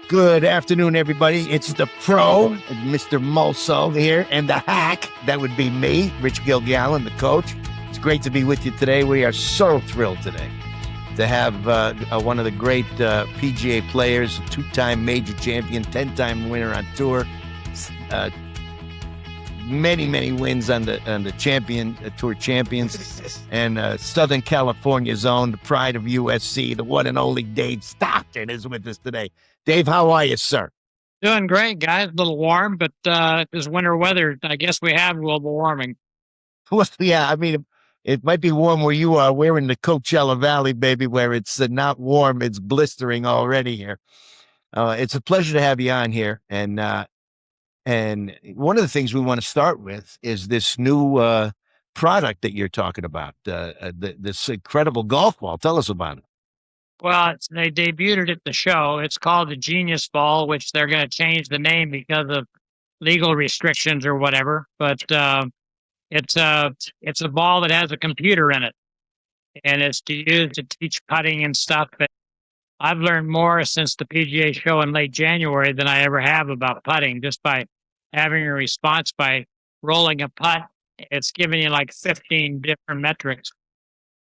Good afternoon, everybody. It's the pro, Mr. Mulso here, and the hack, that would be me, Rich Gilgallon, the coach. It's great to be with you today. We are so thrilled today to have one of the great PGA players, two-time major champion, 10-time winner on tour, many wins on the champion tour champions, and Southern California's own, the pride of USC, the one and only Dave Stockton is with us today. Dave, how are you, sir? Doing great, guys. A little warm, but this winter weather, I guess we have global warming. Well, yeah, I mean, it might be warm where you are. We're in the Coachella Valley, baby, where it's not warm. It's blistering already here. It's a pleasure to have you on here. And one of the things we want to start with is this new product that you're talking about, this incredible golf ball. Tell us about it. Well, they debuted it at the show. It's called the Genius Ball, which they're going to change the name because of legal restrictions or whatever. But it's a ball that has a computer in it, and it's used to teach putting and stuff. But I've learned more since the PGA show in late January than I ever have about putting, just by having a response by rolling a putt. It's giving you like 15 different metrics.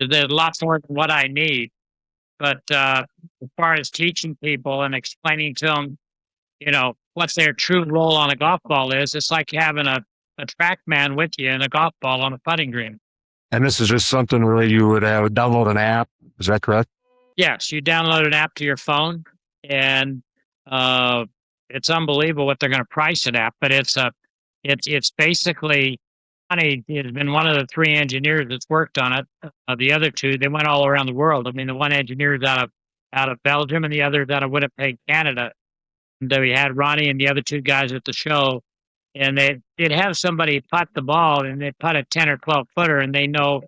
There's a lot more than what I need. But as far as teaching people and explaining to them, what their true role on a golf ball is, it's like having a track man with you and a golf ball on a putting green. And this is just something really you would download an app. Is that correct? Yes, you download an app to your phone, and it's unbelievable what they're going to price it at. But it's basically, Johnny has been one of the three engineers that's worked on it. The other two, they went all around the world. I mean, the one engineer is out of Belgium, and the other is out of Winnipeg, Canada. And we had Ronnie and the other two guys at the show, and they did have somebody putt the ball, and they putt a 10 or 12 footer, and they know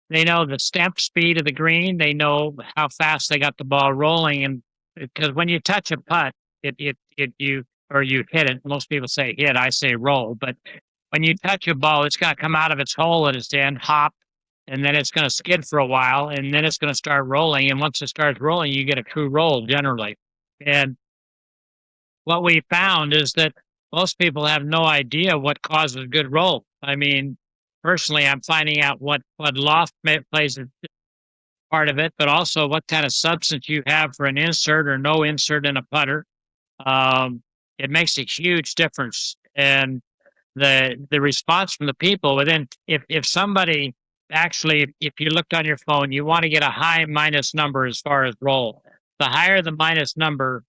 the step speed of the green. They know how fast they got the ball rolling, and because when you touch a putt, you hit it. Most people say hit, I say roll, but when you touch a ball, it's going to come out of its hole at its end, hop, and then it's going to skid for a while, and then it's going to start rolling. And once it starts rolling, you get a true roll generally. And what we found is that most people have no idea what causes a good roll. I mean, personally, I'm finding out what loft plays a part of it, but also what kind of substance you have for an insert or no insert in a putter. It makes a huge difference. And the response from the people within, if somebody actually, if you looked on your phone, you want to get a high minus number as far as roll. The higher the minus number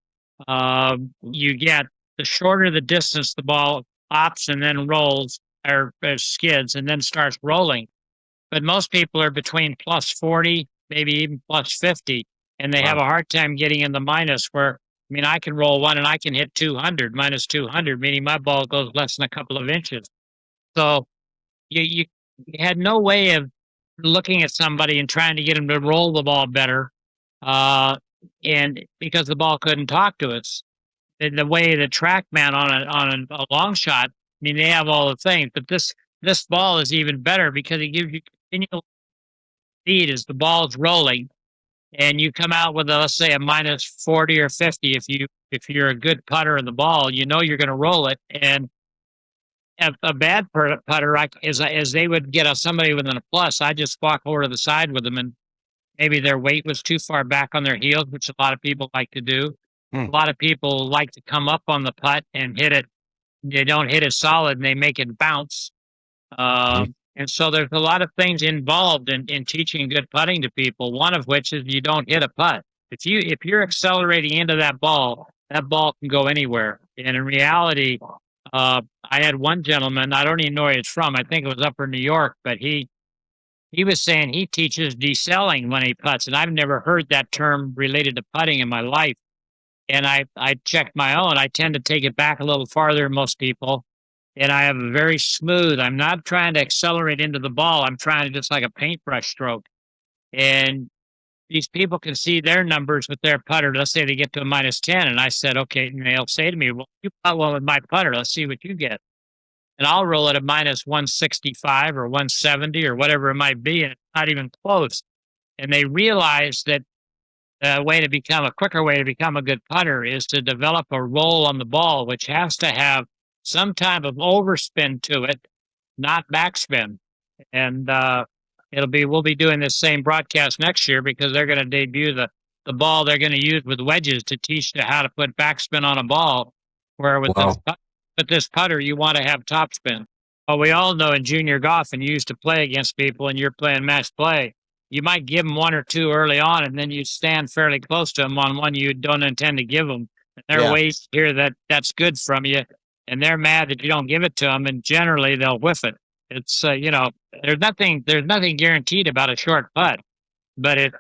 you get, the shorter the distance the ball hops and then rolls or skids and then starts rolling. But most people are between plus 40, maybe even plus 50, and they have a hard time getting in the minus where, I mean, I can roll one and I can hit 200, minus 200, meaning my ball goes less than a couple of inches. So you had no way of looking at somebody and trying to get them to roll the ball better, and because the ball couldn't talk to us. The way the track man on a long shot, I mean, they have all the things, but this ball is even better because it gives you continual speed as the ball's rolling. And you come out with, let's say, a minus 40 or 50. If you're a good putter in the ball, you're going to roll it. And a bad putter, as they would get somebody within a plus, I just walk over to the side with them, and maybe their weight was too far back on their heels, which a lot of people like to do. A lot of people like to come up on the putt and hit it. They don't hit it solid, and they make it bounce. And so there's a lot of things involved in teaching good putting to people, one of which is you don't hit a putt. If you're accelerating into that ball can go anywhere. And in reality, I had one gentleman, I don't even know where he's from, I think it was Upper New York, but he was saying he teaches decelling when he putts, and I've never heard that term related to putting in my life. And I checked my own. I tend to take it back a little farther than most people. And I have a very smooth, I'm not trying to accelerate into the ball. I'm trying to just like a paintbrush stroke. And these people can see their numbers with their putter. Let's say they get to a minus 10. And I said, okay, and they'll say to me, well, you putt well with my putter. Let's see what you get. And I'll roll at a minus 165 or 170 or whatever it might be. And it's not even close. And they realize that a quicker way to become a good putter is to develop a roll on the ball, which has to have some type of overspin to it, not backspin. And we'll be doing this same broadcast next year because they're going to debut the ball they're going to use with wedges to teach you how to put backspin on a ball. Where with this putter, you want to have topspin. Well, we all know in junior golf, and you used to play against people, and you're playing match play. You might give them one or two early on, and then you stand fairly close to them on one you don't intend to give them. And there are ways to hear that's good from you, and they're mad that you don't give it to them, and generally they'll whiff it. It's there's nothing guaranteed about a short putt, but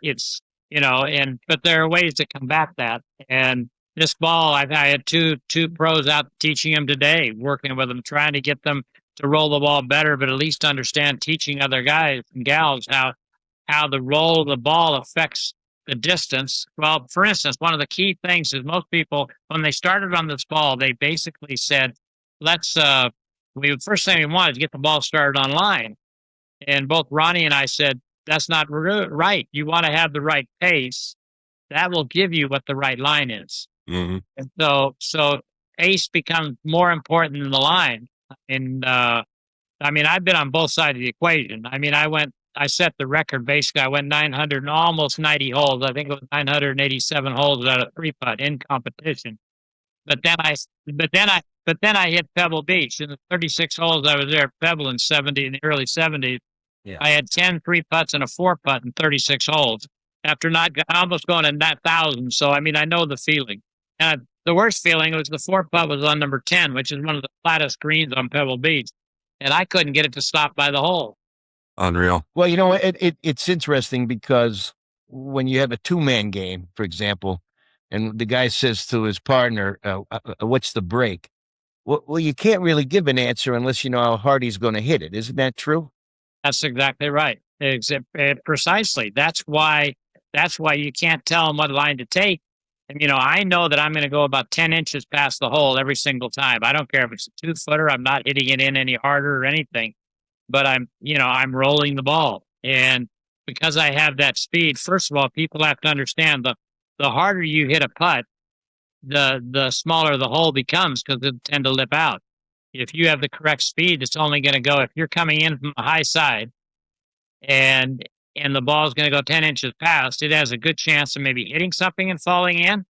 but there are ways to combat that. And this ball, I had two pros out teaching them today, working with them, trying to get them to roll the ball better, but at least understand, teaching other guys and gals how the roll of the ball affects the distance. Well, for instance, one of the key things is most people, when they started on this ball, they basically said, first thing we want is get the ball started on line. And both Ronnie and I said, that's not right. You want to have the right pace. That will give you what the right line is. Mm-hmm. And so pace becomes more important than the line. And I've been on both sides of the equation. I set the record. Basically, I went 900 and almost 90 holes. I think it was 987 holes out of 3-putt in competition. But then I hit Pebble Beach. In the 36 holes I was there at Pebble in the early 70s. Yeah. I had 10 3-putts and a 4-putt in 36 holes after almost going in that 1,000. So, I know the feeling. And the worst feeling was the 4-putt was on number 10, which is one of the flattest greens on Pebble Beach. And I couldn't get it to stop by the hole. Unreal. Well, it's interesting because when you have a 2-man game, for example, and the guy says to his partner, what's the break? Well, you can't really give an answer unless you know how hard he's going to hit it. Isn't that true? That's exactly right. Precisely. That's why you can't tell him what line to take. And, I know that I'm going to go about 10 inches past the hole every single time. I don't care if it's a 2-footer. I'm not hitting it in any harder or anything. But I'm rolling the ball. And because I have that speed, first of all, people have to understand the harder you hit a putt, the smaller the hole becomes because it tend to lip out. If you have the correct speed, it's only going to go, if you're coming in from the high side and the ball's going to go 10 inches past, it has a good chance of maybe hitting something and falling in,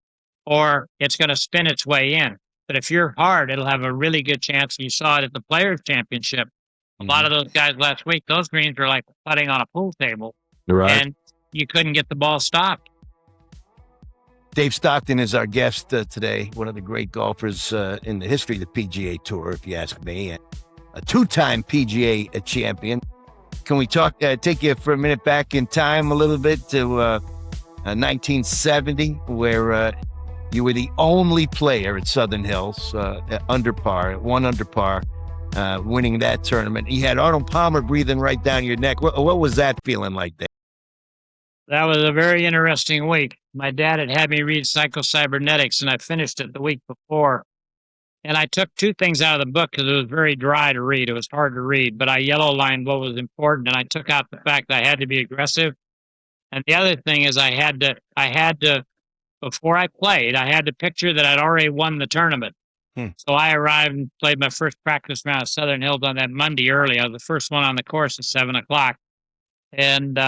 or it's going to spin its way in. But if you're hard, it'll have a really good chance. You saw it at the Players' Championship. A lot of those guys last week, those greens were like putting on a pool table. Right. And you couldn't get the ball stopped. Dave Stockton is our guest today, one of the great golfers in the history of the PGA Tour, if you ask me, a 2-time PGA champion. Can we take you for a minute back in time a little bit to 1970, where you were the only player at Southern Hills under par, winning that tournament. You had Arnold Palmer breathing right down your neck. What was that feeling like, Dave? That was a very interesting week. My dad had me read Psycho-Cybernetics, and I finished it the week before. And I took 2 things out of the book because it was very dry to read. It was hard to read, but I yellow-lined what was important, and I took out the fact that I had to be aggressive. And the other thing is I had to, before I played, I had to picture that I'd already won the tournament. So I arrived and played my first practice round at Southern Hills on that Monday early. I was the first one on the course at 7 o'clock. And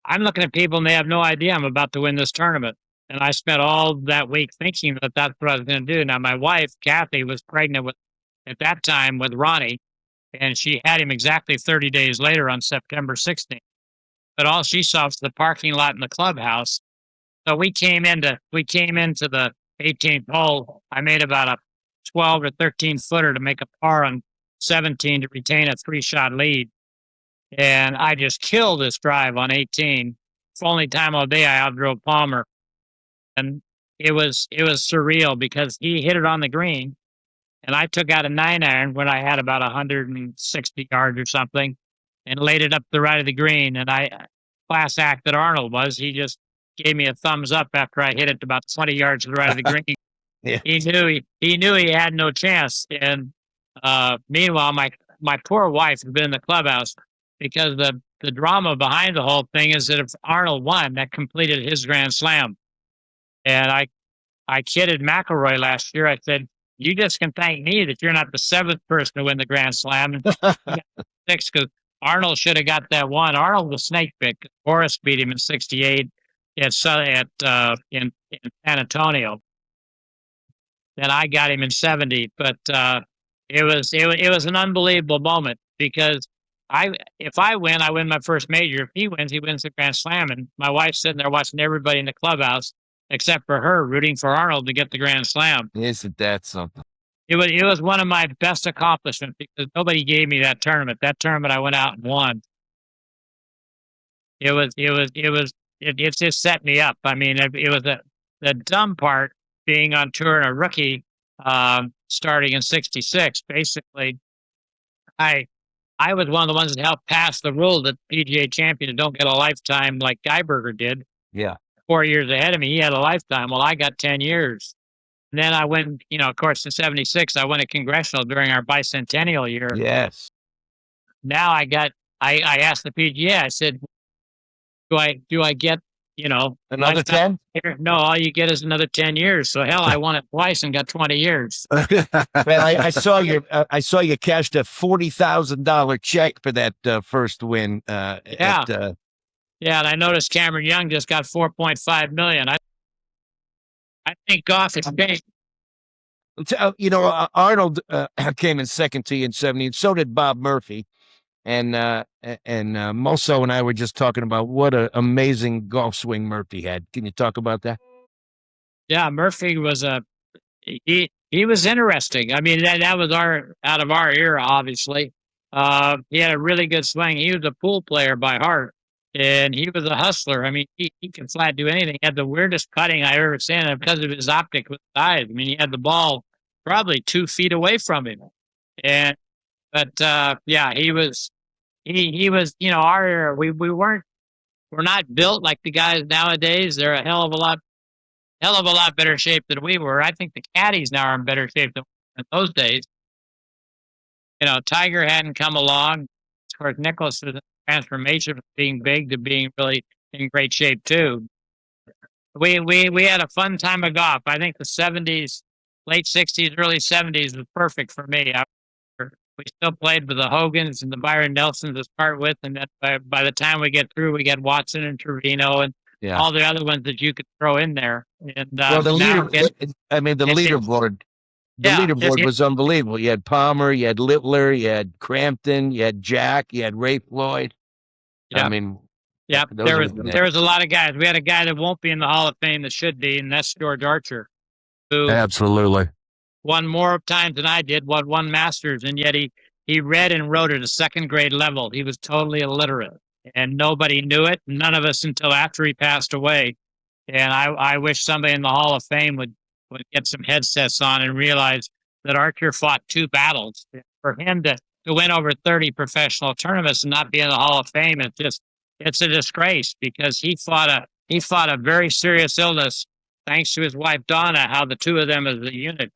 I'm looking at people and they have no idea I'm about to win this tournament. And I spent all that week thinking that that's what I was going to do. Now, my wife, Kathy, was pregnant at that time with Ronnie, and she had him exactly 30 days later on September 16th. But all she saw was the parking lot in the clubhouse. So we came into the 18th hole. I made about a 12 or 13 footer to make a par on 17 to retain a 3-shot lead. And I just killed this drive on 18. It's the only time all day I outdrove Palmer. And it was surreal because he hit it on the green and I took out a 9-iron when I had about 160 yards or something and laid it up the right of the green. And class act that Arnold was, he just gave me a thumbs up after I hit it about 20 yards to the right of the green. Yeah. He knew he had no chance. And meanwhile, my poor wife had been in the clubhouse because the drama behind the whole thing is that if Arnold won, that completed his Grand Slam. And I kidded McIlroy last year. I said, "You just can thank me that you're not the seventh person to win the Grand Slam." And six, because Arnold should have got that one. Arnold was snake pick. Boris beat him in '68 in San Antonio. Then I got him in '70. But it was an unbelievable moment because if I win, I win my first major. If he wins, he wins the Grand Slam. And my wife's sitting there watching everybody in the clubhouse, except for her, rooting for Arnold to get the Grand Slam. Isn't that something? It was one of my best accomplishments because nobody gave me that tournament. That tournament I went out and won. It just set me up. I mean, it was the dumb part being on tour and a rookie, starting in '66. Basically, I was one of the ones that helped pass the rule that PGA champions don't get a lifetime like Geiberger did. Yeah. 4 years ahead of me, he had a lifetime. Well, I got 10 years. And then I went, of course, in '76, I went a congressional during our bicentennial year. Yes. Now I asked the PGA, I said, do I get, Another 10? No, all you get is another 10 years. So hell, I won it twice and got 20 years. Man, I saw you cashed a $40,000 check for that first win. Yeah. Yeah, and I noticed Cameron Young just got $4.5 million. I think golf is big. Arnold came in second to you in '70, and so did Bob Murphy. And Mulso and I were just talking about what an amazing golf swing Murphy had. Can you talk about that? Yeah, Murphy was he was interesting. I mean, that was out of our era, obviously. He had a really good swing. He was a pool player by heart, and he was a hustler. I mean, he could flat do anything. He had the weirdest putting I ever seen because of his optic with his eyes. I mean, he had the ball probably 2 feet away from him, but he was. He was, our era. We're not built like the guys nowadays. They're a hell of a lot better shape than we were. I think the caddies now are in better shape than in those days. Tiger hadn't come along. Of course, Nicklaus was a transformation from being big to being really in great shape too. We had a fun time of golf. I think the '70s, late '60s, early '70s was perfect for me. We still played with the Hogans and the Byron Nelsons to start with, and then by the time we get through, we get Watson and Trevino and all the other ones that you could throw in there. And the leaderboard was unbelievable. You had Palmer, you had Littler, you had Crampton, you had Jack, you had Ray Floyd. Yeah. There was a lot of guys. We had a guy that won't be in the Hall of Fame that should be, and that's George Archer, who Absolutely. won more times than I did, won Masters, and yet he read and wrote at a second grade level. He was totally illiterate, and nobody knew it. None of us until after he passed away. And I wish somebody in the Hall of Fame would get some headsets on and realize that Archer fought 2 battles. For him to win over 30 professional tournaments and not be in the Hall of Fame, it's a disgrace because he fought a very serious illness thanks to his wife Donna, how the two of them as a unit.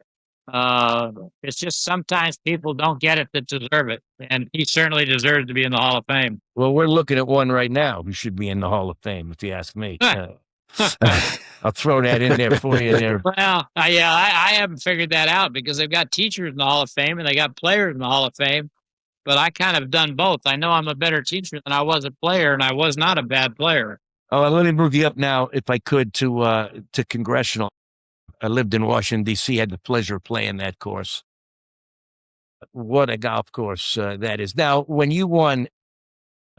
It's just sometimes people don't get it that deserve it, and he certainly deserves to be in the Hall of Fame. Well, we're looking at one right now who should be in the Hall of Fame, if you ask me. I'll throw that in there for you there. Well, I haven't figured that out because they've got teachers in the Hall of Fame and they got players in the Hall of Fame, but I kind of done both. I know I'm a better teacher than I was a player, and I was not a bad player. Oh, let me move you up now, if I could, to Congressional. I lived in Washington, D.C., had the pleasure of playing that course. What a golf course that is. Now, when you won,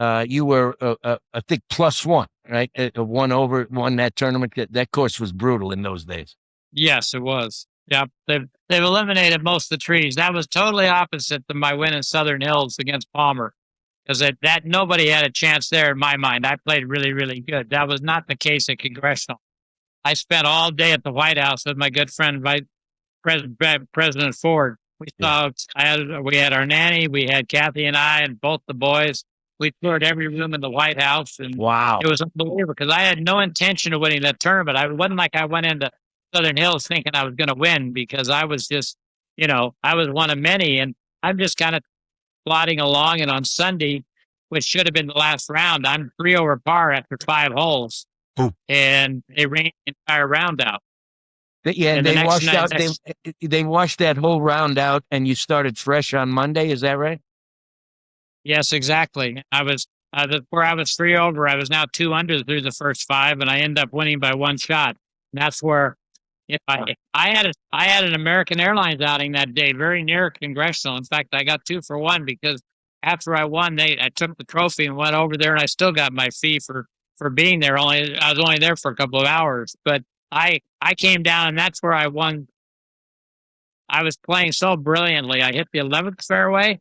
you were, I think, +1, right? Won that tournament. That course was brutal in those days. Yes, it was. Yep. They've eliminated most of the trees. That was totally opposite to my win in Southern Hills against Palmer, because that nobody had a chance there in my mind. I played really, really good. That was not the case at Congressional. I spent all day at the White House with my good friend, President Ford. We had our nanny, we had Kathy and I, and both the boys. We toured every room in the White House, and wow, it was unbelievable because I had no intention of winning that tournament. It wasn't like I went into Southern Hills thinking I was going to win because I was just, I was one of many, and I'm just kind of plodding along. And on Sunday, which should have been the last round. I'm 3 over par after 5 holes, and they rained the entire round out. Yeah, and the they next washed night- out. next- They washed that whole round out, and you started fresh on Monday. Is that right? Yes, exactly. Where I was 3 over. I was now 2 under through the first 5, and I ended up winning by 1 shot. And that's where if I had an American Airlines outing that day, very near Congressional. In fact, I got 2 for 1 because after I won, I took the trophy and went over there, and I still got my fee for being there. I was only there for a couple of hours, but I came down, and that's where I won. I was playing so brilliantly. I hit the 11th fairway,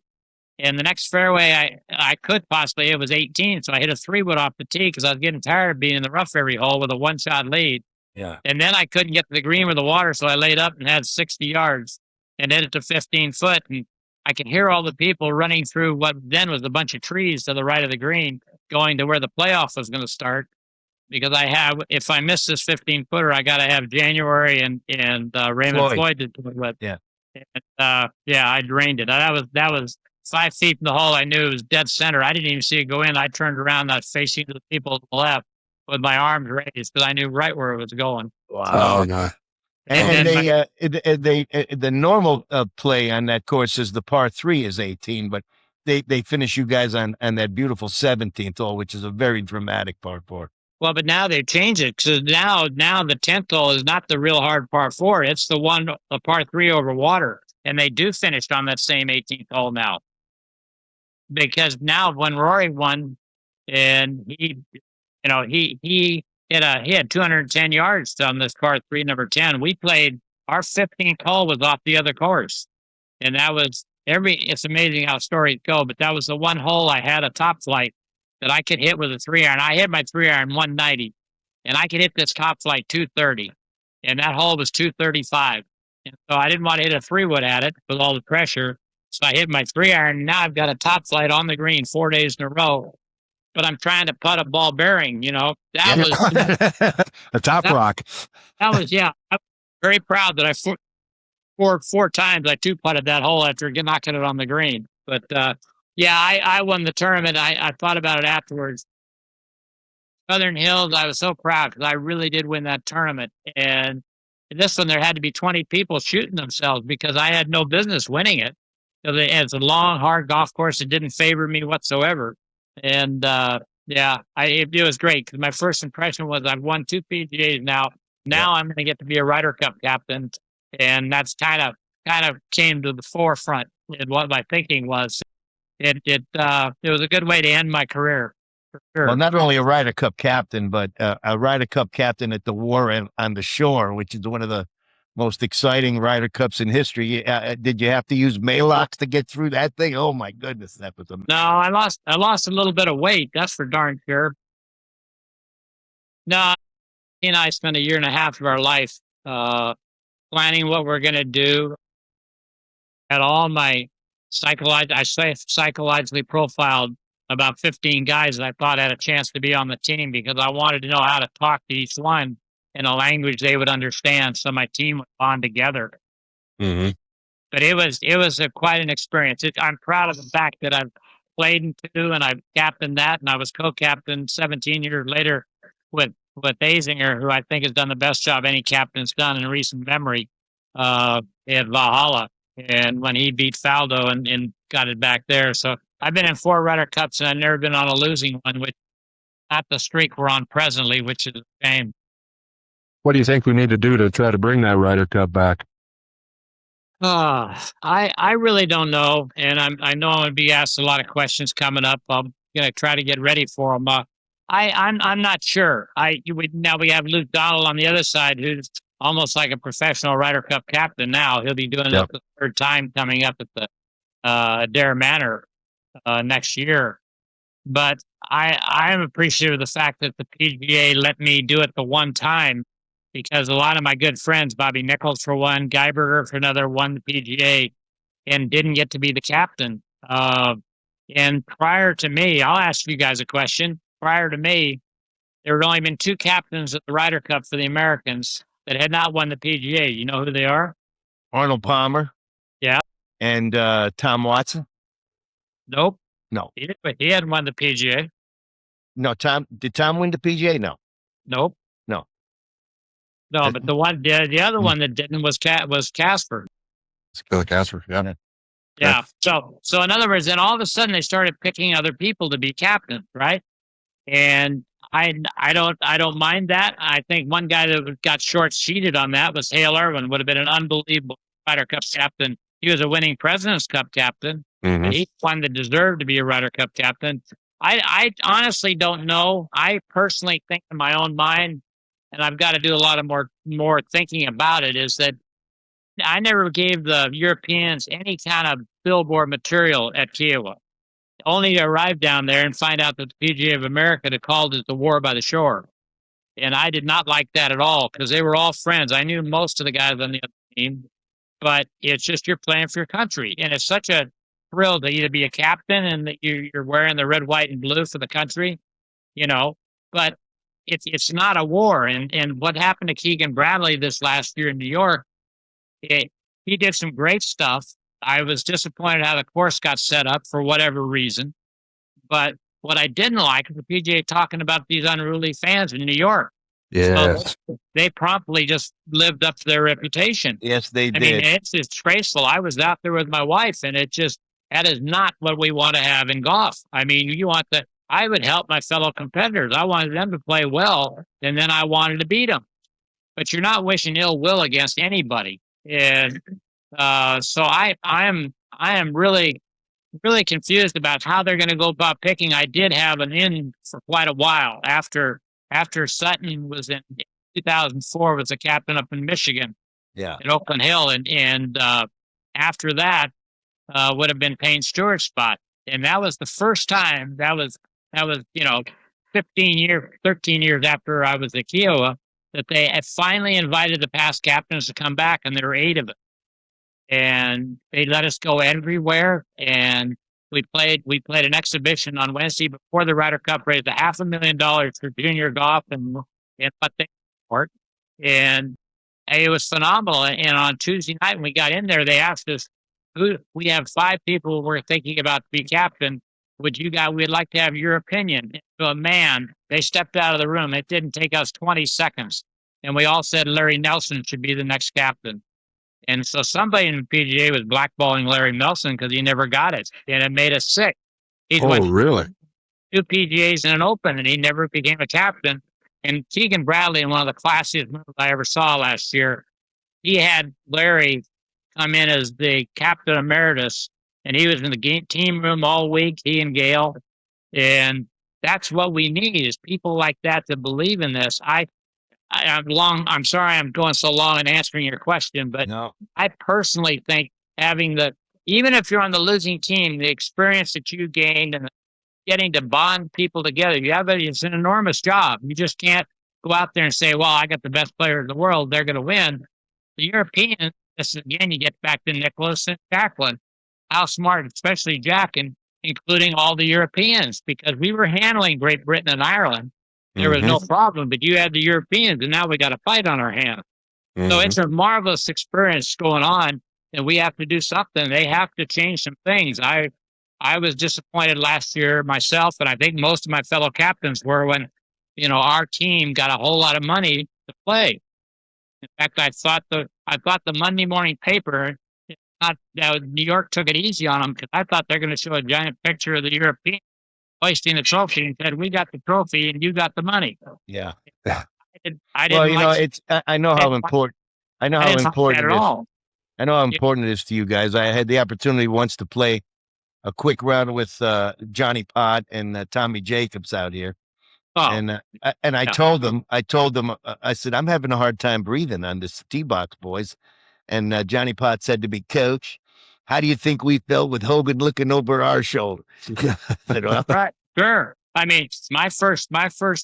and the next fairway I could possibly, it was 18, so I hit a 3-wood off the tee because I was getting tired of being in the rough every hole with a 1-shot lead. Yeah. And then I couldn't get to the green with the water, so I laid up and had 60 yards and hit it to 15 foot. And I could hear all the people running through what then was a bunch of trees to the right of the green, going to where the playoff was going to start. Because if I miss this 15-footer, I got to have January and Raymond Floyd to do it with. Yeah. And, I drained it. That was 5 feet from the hole. I knew it was dead center. I didn't even see it go in. I turned around, I was facing the people to the left with my arms raised because I knew right where it was going. Wow. Oh, no. And the normal play on that course is the par 3 is 18, but they finish you guys on that beautiful 17th hole, which is a very dramatic par 4. Well, but now they've changed it because now the 10th hole is not the real hard par 4. It's the par 3 over water, and they do finish on that same 18th hole now. Because now when Rory won, and he had 210 yards on this par 3, number 10. We played our 15th hole was off the other course, and that was it's amazing how stories go. But that was the one hole I had a top flight that I could hit with a 3-iron. I hit my 3-iron 190, and I could hit this top flight 230, and that hole was 235. And so I didn't want to hit a 3-wood at it with all the pressure. So I hit my 3-iron, and now I've got a top flight on the green 4 days in a row. But I'm trying to putt a ball bearing, That was a top rock. That was, I'm very proud that I scored 4 times. I 2-putted that hole after knocking it on the green. But I won the tournament. I thought about it afterwards. Southern Hills, I was so proud because I really did win that tournament. And this one, there had to be 20 people shooting themselves because I had no business winning it. It's a long, hard golf course. It didn't favor me whatsoever. And it was great because my first impression was I've won 2 PGAs now. Now I'm going to get to be a Ryder Cup captain, and that's kind of came to the forefront in what my thinking was. It was a good way to end my career. For sure. Well, not only a Ryder Cup captain, but a Ryder Cup captain at the War on the Shore, which is one of the most exciting Ryder Cups in history. Did you have to use Maalox to get through that thing? Oh my goodness, that was amazing. No, I lost a little bit of weight. That's for darn sure. No, he and I spent 1.5 years of our life planning what we're going to do. Had all my psychologically profiled about 15 guys that I thought had a chance to be on the team because I wanted to know how to talk to each one in a language they would understand, so my team would bond together. Mm-hmm. But it was quite an experience. I'm proud of the fact that I've played in 2 and I've captained that, and I was co-captain 17 years later with Azinger, who I think has done the best job any captain's done in recent memory at Valhalla, and when he beat Faldo and got it back there. So I've been in 4 Ryder Cups, and I've never been on a losing one, which not the streak we're on presently, which is a shame. What do you think we need to do to try to bring that Ryder Cup back? I really don't know, and I know I'm going to be asked a lot of questions coming up. I'm going to try to get ready for them. I'm not sure. Now we have Luke Donald on the other side, who's almost like a professional Ryder Cup captain now. He'll be doing it the 3rd time coming up at the Adair Manor next year. But I'm appreciative of the fact that the PGA let me do it the one time, because a lot of my good friends, Bobby Nichols for one, Geiberger for another, won the PGA and didn't get to be the captain. And prior to me, I'll ask you guys a question. Prior to me, there had only been 2 captains at the Ryder Cup for the Americans that had not won the PGA. You know who they are? Arnold Palmer. Yeah. And Tom Watson. Nope. No. He hadn't won the PGA. No, did Tom win the PGA? No. Nope. No. No, but the other one that didn't was Casper. It's Casper. Yeah. Yeah. So in other words, then all of a sudden they started picking other people to be captain, right? And I don't mind that. I think one guy that got short sheeted on that was Hale Irwin. Would have been an unbelievable Ryder Cup captain. He was a winning President's Cup captain, and he won the deserved to be a Ryder Cup captain. I honestly don't know. I personally think in my own mind, and I've got to do a lot of more thinking about it, is that I never gave the Europeans any kind of billboard material at Kiowa. Only to arrive down there and find out that the PGA of America had called it the War by the Shore. And I did not like that at all because they were all friends. I knew most of the guys on the other team, but it's just you're playing for your country. And it's such a thrill to either be a captain and that you're wearing the red, white, and blue for the country, but it's not a war. And what happened to Keegan Bradley this last year in New York, he did some great stuff. I was disappointed how the course got set up for whatever reason. But what I didn't like is the PGA talking about these unruly fans in New York. Yes. So they promptly just lived up to their reputation. Yes, they did. I mean, it's disgraceful. I was out there with my wife, and that is not what we want to have in golf. I mean, I would help my fellow competitors. I wanted them to play well, and then I wanted to beat them. But you're not wishing ill will against anybody. And so I am really, really confused about how they're going to go about picking. I did have an in for quite a while after Sutton was in 2004 was a captain up in Michigan, at Oakland Hill, and after that would have been Payne Stewart's spot, and that was the first time. That was 13 years after I was at Kiowa that they had finally invited the past captains to come back, and there were 8 of them. And they let us go everywhere. And we played an exhibition on Wednesday before the Ryder Cup, raised $500,000 for junior golf and what they support. And it was phenomenal. And on Tuesday night when we got in there, they asked us, we have 5 people we're thinking about to be captain. We'd like to have your opinion. And to a man, they stepped out of the room. It didn't take us 20 seconds. And we all said Larry Nelson should be the next captain. And so somebody in the PGA was blackballing Larry Nelson because he never got it. And it made us sick. He's really? 2 PGAs and an Open, and he never became a captain. And Keegan Bradley, in one of the classiest moves I ever saw last year, he had Larry come in as the captain emeritus, and he was in the team room all week, he and Gail. And that's what we need is people like that to believe in this. I'm sorry I'm going so long in answering your question, but No. I personally think even if you're on the losing team, the experience that you gained and getting to bond people together, it's an enormous job. You just can't go out there and say, well, I got the best player in the world, they're going to win. The Europeans, again, you get back to Nicholas and Jacqueline, how smart, especially Jack, and including all the Europeans, because we were handling Great Britain and Ireland. There was no problem, but you had the Europeans, and now we got a fight on our hands. So it's a marvelous experience going on, and we have to do something. They have to change some things. I was disappointed last year myself, and I think most of my fellow captains were when, our team got a whole lot of money to play. In fact, I thought the Monday morning paper, New York took it easy on them because I thought they're going to show a giant picture of the European hoisting the trophy and said, we got the trophy and you got the money. Yeah. I know how important it is. All. I know how important it is to you guys. I had the opportunity once to play a quick round with Johnny Pott and Tommy Jacobs out here. Oh. And I told them, I said, I'm having a hard time breathing on this tee box, boys. And Johnny Pott said to me, Coach, how do you think we felt with Hogan looking over our shoulder? Right, sure. I mean, my first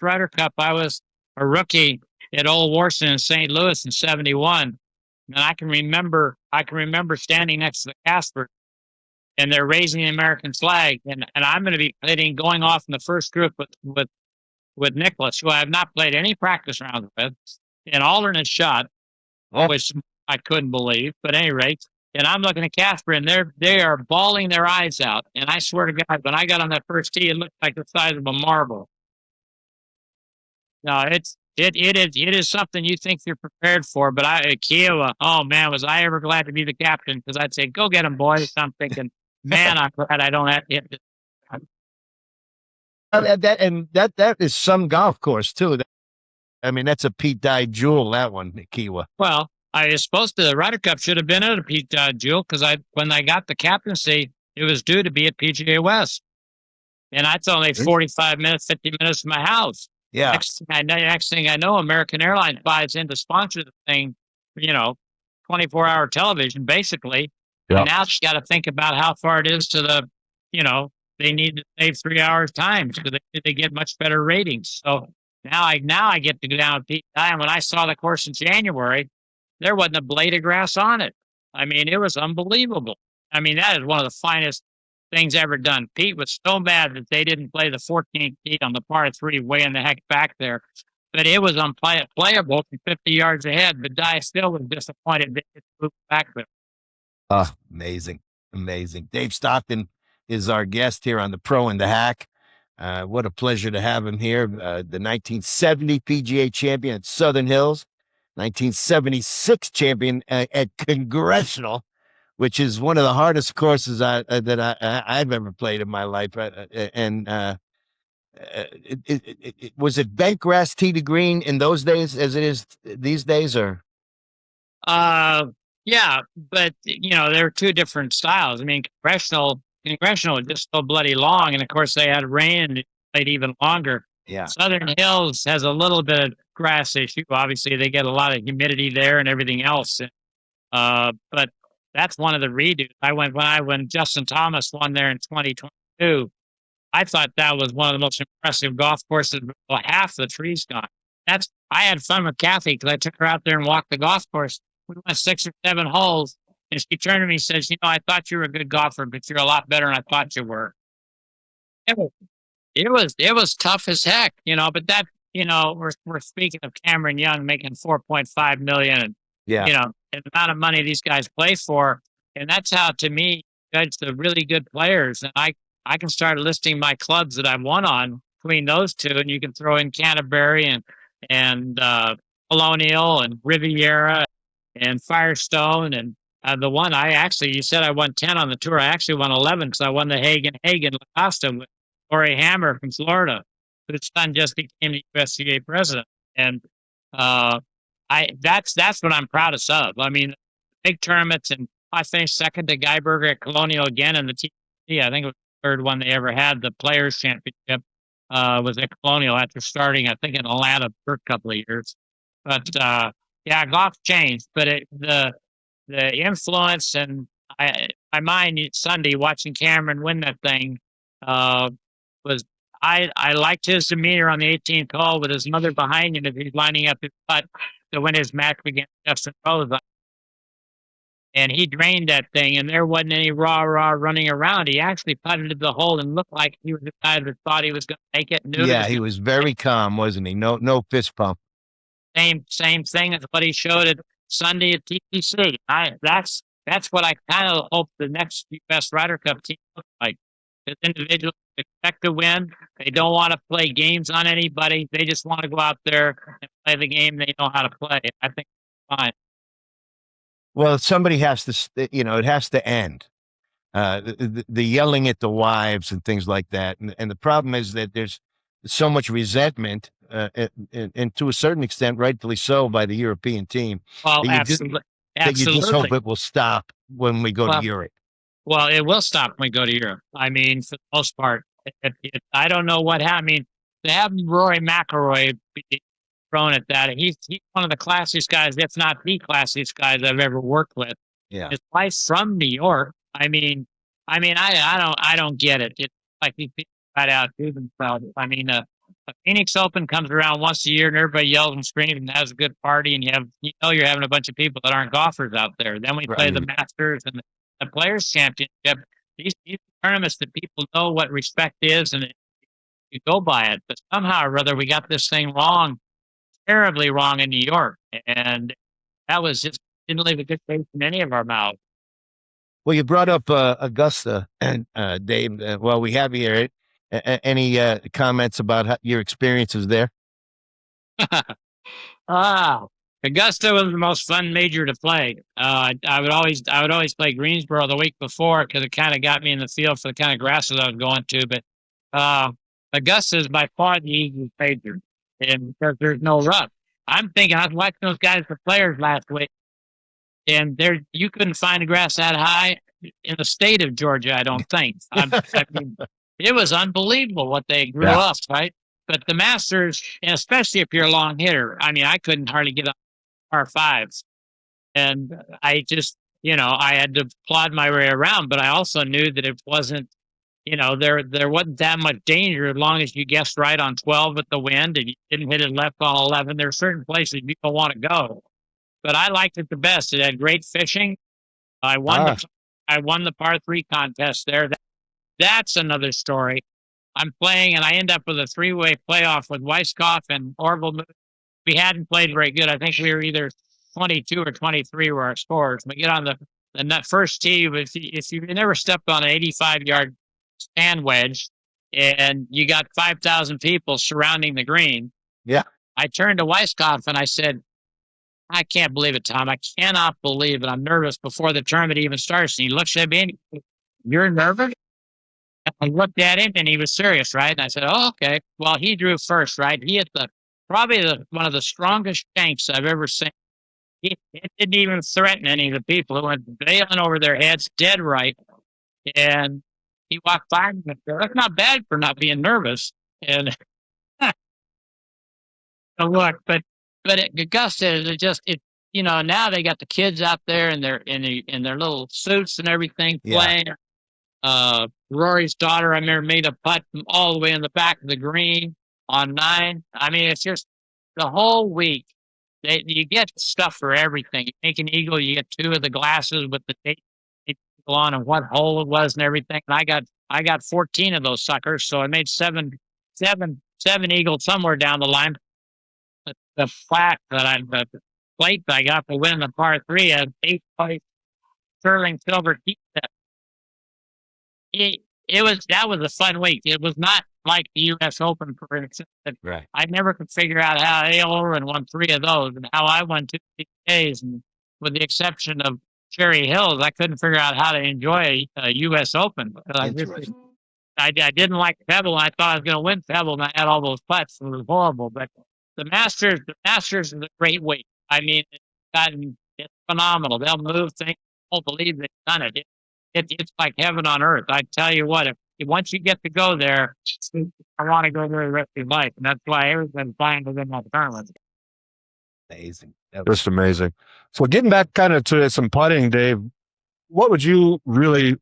Ryder Cup, I was a rookie at Old Warson in St. Louis in '71, and I can remember standing next to the Casper, and they're raising the American flag, and I'm going to be going off in the first group with Nicholas, who I have not played any practice rounds with, an alternate shot, which I couldn't believe, but at any rate. And I'm looking at Casper, and they are bawling their eyes out. And I swear to God, when I got on that first tee, it looked like the size of a marble. No, it is something you think you're prepared for. But Kiowa, oh man, was I ever glad to be the captain, because I'd say, go get him, boys. I'm thinking, man, I'm glad I don't have to hit this. That is some golf course too. I mean, that's a Pete Dye jewel. That one, Kiowa. Well, I was supposed to. The Ryder Cup should have been at a Pete Jewel, because when I got the captaincy, it was due to be at PGA West, and that's only 45 minutes, 50 minutes from my house. Yeah. Next thing I know, American Airlines buys in to sponsor the thing. 24-hour television basically. Yep. And now you got to think about how far it is to the. They need to save 3 hours time, because they get much better ratings. So now I get to go down at Pete Dye. And when I saw the course in January, there wasn't a blade of grass on it. I mean, it was unbelievable. I mean, that is one of the finest things ever done. Pete was so mad that they didn't play the 14th tee on the par 3 way in the heck back there. But it was unplayable from 50 yards ahead. But Dye still was disappointed that it moved back there. Oh, amazing. Amazing. Dave Stockton is our guest here on the Pro and the Hack. What a pleasure to have him here. The 1970 PGA champion at Southern Hills, 1976 champion at Congressional, which is one of the hardest courses I've ever played in my life. Was it bent grass tee to green in those days as it is these days, or? Yeah, but there are two different styles. I mean, Congressional is just so bloody long, and of course they had rain and it played even longer. Yeah. Southern Hills has a little bit of grass issue. Obviously, they get a lot of humidity there and everything else. But that's one of the redos. When Justin Thomas won there in 2022. I thought that was one of the most impressive golf courses. Well, half the trees gone. I had fun with Kathy, because I took her out there and walked the golf course. We went 6 or 7 holes, and she turned to me and says, I thought you were a good golfer, but you're a lot better than I thought you were. It was tough as heck, but that, we're speaking of Cameron Young making $4.5 million, and, and the amount of money these guys play for. And that's how, to me, judge the really good players. And I can start listing my clubs that I've won on between those two, and you can throw in Canterbury and Colonial and Riviera and Firestone, and the one you said I won 10 on the tour. I actually won 11, because I won the Hagen Augusta with Corey Hammer from Florida, whose son just became the USGA president. And that's what I'm proudest of. I mean, big tournaments, and I finished second to Geiberger at Colonial again in the TC. I think it was the third one they ever had. The Players Championship was at Colonial after starting, I think, in Atlanta for a couple of years. But yeah, golf changed, but the influence, and my mind Sunday watching Cameron win that thing was I liked his demeanor on the 18th hole with his mother behind him as he's lining up his putt to win his match against Justin Rose. And he drained that thing, and there wasn't any rah running around. He actually putted to the hole and looked like he was the guy that thought he was going to make it. Yeah, he was very calm, wasn't he? No fist pump. Same thing as what he showed at Sunday at TPC. That's what I kind of hope the next U.S. Ryder Cup team looks like. The individuals expect to win. They don't want to play games on anybody. They just want to go out there and play the game they know how to play. I think it's fine. Well, somebody has to, it has to end. The yelling at the wives and things like that. And the problem is that there's so much resentment, and to a certain extent, rightfully so, by the European team. Well, absolutely. That you just hope it will stop when we go to Europe. Well, it will stop when we go to Europe. I mean, for the most part, I don't know what happened. I mean, to have Rory McIlroy be thrown at that, he's one of the classiest guys, if not the classiest guys I've ever worked with. Yeah, his wife's from New York. I don't get it. It's like these people try out to themselves. I mean, a Phoenix Open comes around once a year, and everybody yells and screams and has a good party, and you're having a bunch of people that aren't golfers out there. Then we play the Masters and the Players Championship. These tournaments that people know what respect is, and you go by it. But somehow or other, we got this thing wrong, terribly wrong in New York, and that was just didn't leave a good taste in any of our mouths. Well, you brought up Augusta and Dave. Well, we have you here. Any comments about your experiences there? Ah, Augusta was the most fun major to play. I would always play Greensboro the week before because it kind of got me in the field for the kind of grasses I was going to. But uh, Augusta is by far the easiest major, and because there's no rough. I'm thinking I was watching those guys for players last week, and there you couldn't find a grass that high in the state of Georgia. I don't think. I mean, it was unbelievable what they grew Yeah. up, right? But the Masters, and especially if you're a long hitter, I mean, I couldn't hardly get up par fives, and I just, I had to plod my way around. But I also knew that it wasn't, there wasn't that much danger as long as you guessed right on 12 at the wind and you didn't hit it left on 11. There are certain places you don't want to go, but I liked it the best. It had great fishing. I won Ah. I won the par three contest there. That's another story. I'm playing and I end up with a three-way playoff with Weiskopf and Orville. We hadn't played very good. I think we were either 22 or 23 were our scores. We get on the first tee. If you never stepped on an 85-yard stand wedge and you got 5,000 people surrounding the green, Yeah. I turned to Weiskopf and I said, I can't believe it, Tom. I cannot believe it. I'm nervous before the tournament even starts. And he looks at me and he said, you're nervous? I looked at him and he was serious, right? And I said, oh, okay. Well, he drew first, right? He hit probably one of the strongest shanks I've ever seen. It didn't even threaten any of the people who went bailing over their heads, dead right. And he walked by me and said, that's not bad for not being nervous. And look, but at Augusta, now they got the kids out there in their little suits and everything playing. Rory's daughter, I remember, made a putt from all the way in the back of the green on 9. I mean, it's just the whole week. You get stuff for everything. You make an eagle, you get 2 of the glasses with the date on and what hole it was and everything. And I got 14 of those suckers, so I made seven eagles somewhere down the line. The plate I got to win the par 3 at 8th place sterling silver tee set. That was a fun week. It was not like the U.S. Open, for instance. Right. I never could figure out how Aylor won 3 of those and how I won 2 days. And with the exception of Cherry Hills, I couldn't figure out how to enjoy a U.S. Open because I didn't like Pebble. And I thought I was going to win Pebble, and I had all those putts. It was horrible. But the Masters is a great week. I mean, it's phenomenal. They'll move things. I don't believe they've done it. It's like heaven on earth. I tell you what, if once you get to go there, I want to go there the rest of your life. And that's why everybody's flying within that tournament. Amazing. Just amazing. So getting back kind of to some putting, Dave, what would you really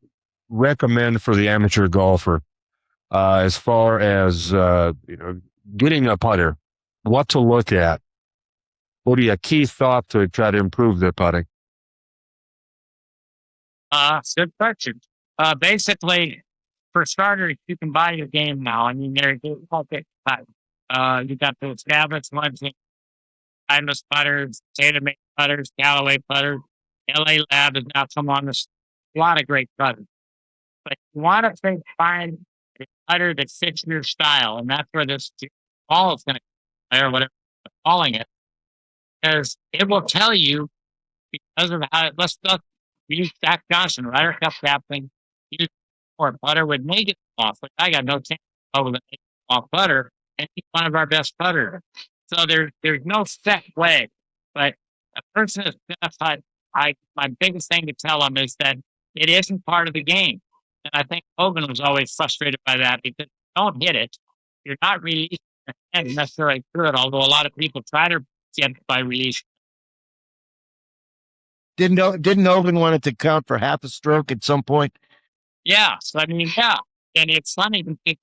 recommend for the amateur golfer as far as getting a putter? What to look at? What are your key thoughts to try to improve their putting? Good question. Basically, for starters, you can buy your game now. I mean, there's all you got the established ones, timeless putters, tailor-made putters, Callaway putters. LA Lab has now come on this. A lot of great putters. But you want to find a putter that fits your style, and that's where this ball is going to, or whatever you're calling it, because it will tell you because of how let's use Zach Johnson, Ryder Cup captain, use for putter with negative off. But I got no chance over the off putter, and he's one of our best putters. So there's no set way. But a person is gonna putt. My biggest thing to tell them is that it isn't part of the game. And I think Hogan was always frustrated by that because if you don't hit it, you're not releasing it necessarily through it, although a lot of people try to get it by release. Didn't Hogan want it to count for half a stroke at some point? Yeah. So, I mean, yeah. And it's funny to think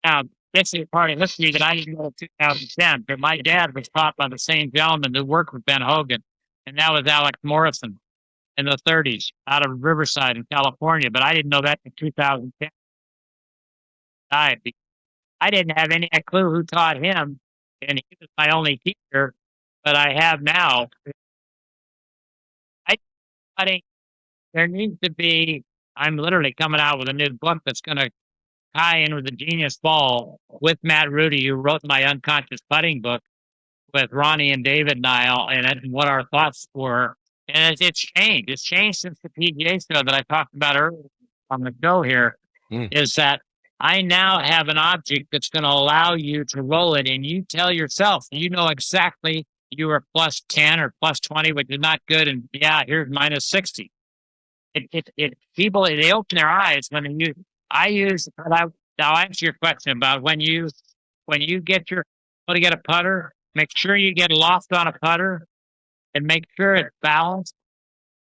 now, this is part of history that I didn't know in 2010, but my dad was taught by the same gentleman who worked with Ben Hogan, and that was Alex Morrison in the 30s out of Riverside in California. But I didn't know that in 2010. I didn't have any clue who taught him, and he was my only teacher. But I have now. I there needs to be. I'm literally coming out with a new book that's going to tie in with the Genius Ball with Matt Rudy, who wrote my unconscious putting book with Ronnie and David Nile, and what our thoughts were. And it's changed. It's changed since the PGA show that I talked about earlier on the show here. Is that I now have an object that's going to allow you to roll it, and you tell yourself, you know exactly you are plus 10 or plus 20, which is not good, and yeah, here's minus 60. People, they open their eyes when they use. I use. I'll answer your question about when you get your to get a putter. Make sure you get loft on a putter, and make sure it's balanced.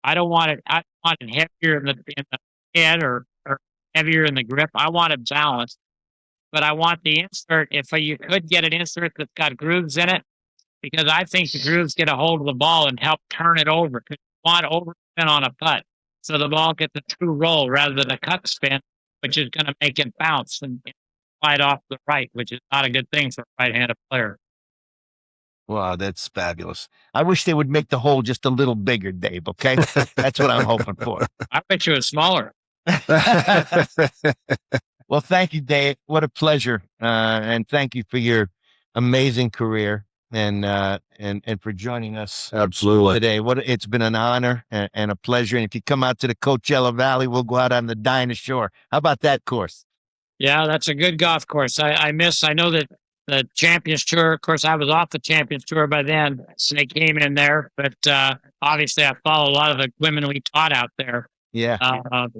I don't want it. I want it heavier in the head or heavier in the grip. I want it balanced, but I want the insert. If you could get an insert that's got grooves in it, because I think the grooves get a hold of the ball and help turn it over. Because you want overspin on a putt, so the ball gets a true roll rather than a cut spin, which is going to make it bounce and slide off the right, which is not a good thing for a right-handed player. Wow, that's fabulous. I wish they would make the hole just a little bigger, Dave, okay? That's what I'm hoping for. I bet you it was smaller. Well, thank you, Dave. What a pleasure. And thank you for your amazing career and for joining us Absolutely. today. It's been an honor and a pleasure. And if you come out to the Coachella Valley, we'll go out on the Dinosaur. How about that course? Yeah, that's a good golf course. I know that the Champions Tour, of course, I was off the Champions Tour by then, so they came in there. But obviously, I follow a lot of the women we taught out there. Yeah.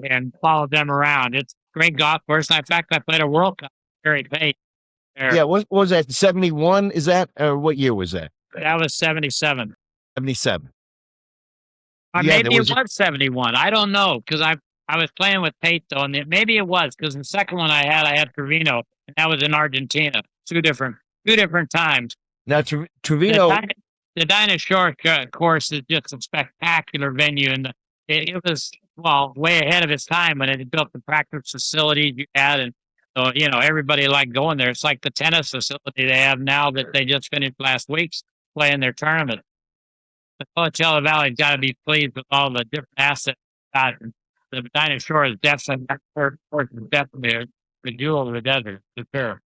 And followed them around. It's a great golf course. In fact, I played a World Cup. Very paid. Yeah, what was that? 71? Is that, or what year was that? That was 77. 77. Maybe it was 71. I don't know, because I was playing with Pato, and maybe it was, because the second one I had Trevino, and that was in Argentina. Two different times. Now, Trevino. The Dinosaur course is just a spectacular venue, and it was, well, way ahead of its time when it built the practice facilities you had, and so, everybody liked going there. It's like the tennis facility they have now that they just finished last week playing their tournament. The Coachella Valley's got to be pleased with all the different assets. The Dinosaur is definitely the jewel of the desert, for sure.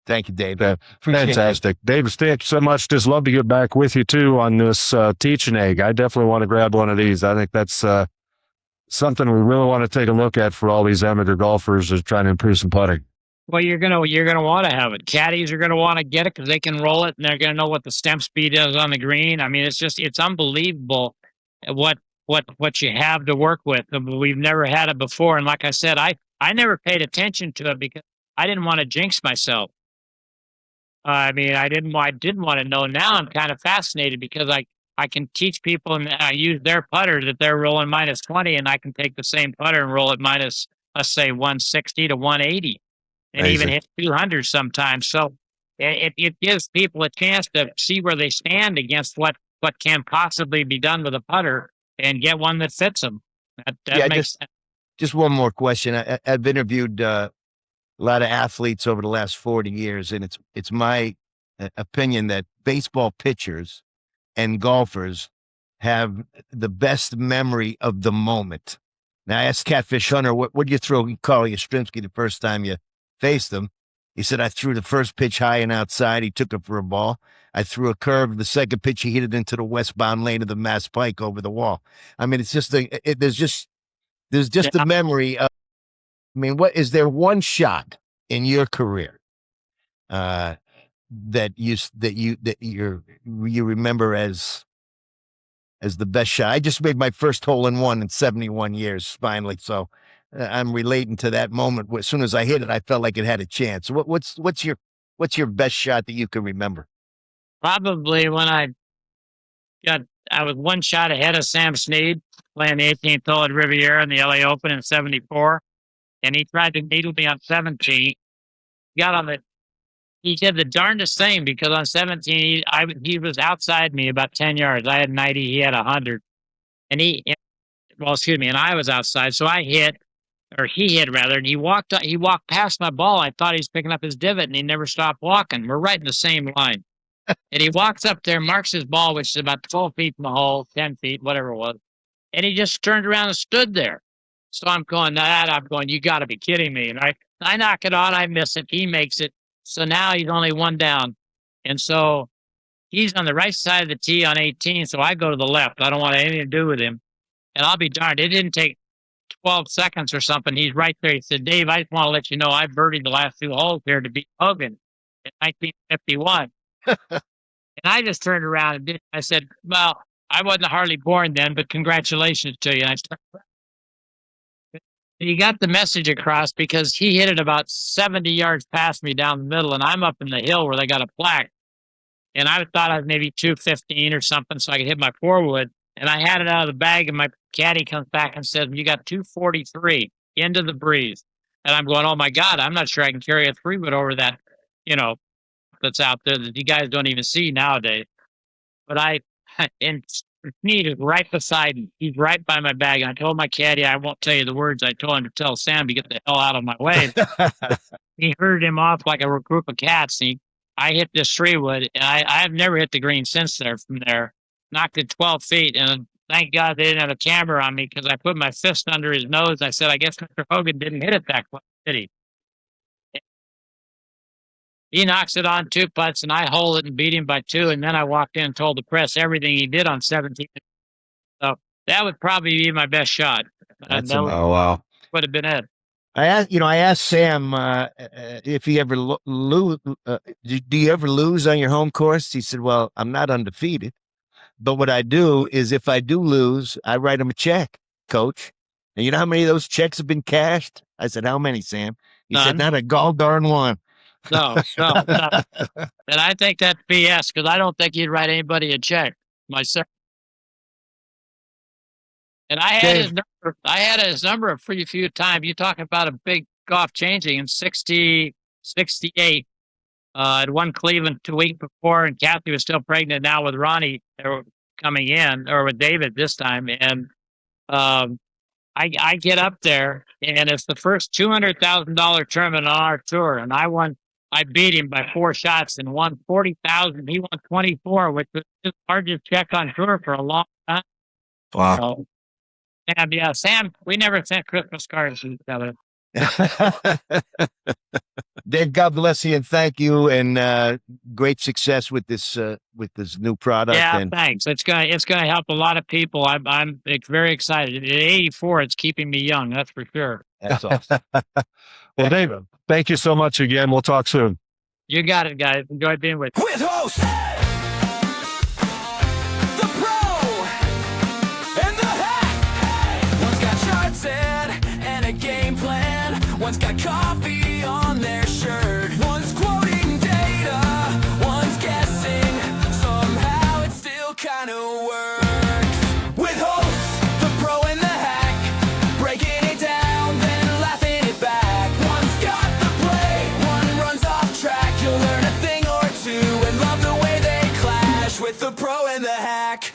Thank you, Dave. Fantastic. Dave, thank you so much. Just love to get back with you, too, on this teaching egg. I definitely want to grab one of these. I think that's something we really want to take a look at for all these amateur golfers who are trying to improve some putting. Well, you're gonna want to have it. Caddies are gonna want to get it because they can roll it and they're gonna know what the stem speed is on the green. I mean, it's unbelievable what you have to work with. We've never had it before, and like I said, I never paid attention to it because I didn't want to jinx myself. I mean, I didn't want to know. Now I'm kind of fascinated because I can teach people and I use their putter that they're rolling minus 20, and I can take the same putter and roll it minus, let's say, 160 to 180, and even hit 200 sometimes. So it gives people a chance to see where they stand against what can possibly be done with a putter and get one that fits them. That makes sense. Just one more question. I've interviewed a lot of athletes over the last 40 years, and it's my opinion that baseball pitchers and golfers have the best memory of the moment. Now, I asked Catfish Hunter, what did you throw Carly Yastrzemski the first time you faced him? He said, I threw the first pitch high and outside. He took it for a ball. I threw a curve. The second pitch, he hit it into the westbound lane of the Mass Pike over the wall. I mean, it's just there's just the memory of, I mean, what is there one shot in your career that you remember as the best shot? I just made my first hole in one in 71 years finally, so I'm relating to that moment. As soon as I hit it, I felt like it had a chance. What's your best shot that you can remember? Probably when I was one shot ahead of Sam Snead playing the 18th hole at Riviera in the LA Open in 74. And he tried to needle me on 17. He did the darndest thing because on 17, he was outside me about 10 yards. I had 90, he had 100. And I was outside. So he hit rather, and he walked past my ball. I thought he was picking up his divot, and he never stopped walking. We're right in the same line. And he walks up there, marks his ball, which is about 12 feet from the hole, 10 feet, whatever it was. and he just turned around and stood there. So I'm going, you got to be kidding me. And I knock it on, I miss it, he makes it. So now he's only one down. And so he's on the right side of the tee on 18, so I go to the left. I don't want anything to do with him. And I'll be darned, it didn't take 12 seconds or something. He's right there. He said, Dave, I just want to let you know I birdied the last 2 holes here to beat Hogan in 1951. And I just turned around and I said, well, I wasn't hardly born then, but congratulations to you. And he got the message across because he hit it about 70 yards past me down the middle, and I'm up in the hill where they got a plaque. And I thought I was maybe 215 or something, so I could hit my 4-wood. And I had it out of the bag, and my caddy comes back and says, you got 243 into the breeze. And I'm going, oh, my God, I'm not sure I can carry a 3-wood over that, that's out there that you guys don't even see nowadays. But and Snead is right beside me. He's right by my bag. And I told my caddy, I won't tell you the words I told him to tell Sam to get the hell out of my way. He herded him off like a group of cats. I hit this 3-wood, and I've never hit the green since from there. Knocked it 12 feet, and thank God they didn't have a camera on me because I put my fist under his nose. I said, I guess Mr. Hogan didn't hit it that close, did he? He knocks it on 2 putts, and I hole it and beat him by 2, and then I walked in and told the press everything he did on 17. So that would probably be my best shot. Oh, wow. Would have been it. I asked Sam if he ever lose. Do you ever lose on your home course? He said, well, I'm not undefeated. But what I do is if I do lose, I write him a check, coach. And you know how many of those checks have been cashed? I said, how many, Sam? He said, not a gall darn one. No. And I think that's BS because I don't think he'd write anybody a check myself. And I had his number. I had his number a pretty few times. You talk about a big golf changing in 60, 68. I'd won Cleveland 2 weeks before, and Kathy was still pregnant now with Ronnie coming in, or with David this time. And I get up there, and it's the first $200,000 tournament on our tour, and I beat him by 4 shots and won $40,000. He won 24, which was his largest check on tour for a long time. Wow. So, and yeah, Sam, we never sent Christmas cards to each other. Dave, God bless you and thank you, and great success with this new product. Yeah, thanks. It's gonna help a lot of people. I'm very excited. At 84, it's keeping me young. That's for sure. That's awesome. Well, Dave, thank you so much again. We'll talk soon. You got it, guys. Enjoy being with you. With host, the pro, and the hack. One's got charts set and a game plan. One's got coffee on their shirt. One's quoting data. One's guessing. Somehow it still kind of works. With host, the pro, and the hack. Breaking it down, then laughing it back. One's got the play. One runs off track. You'll learn a thing or two and love the way they clash with the pro and the hack.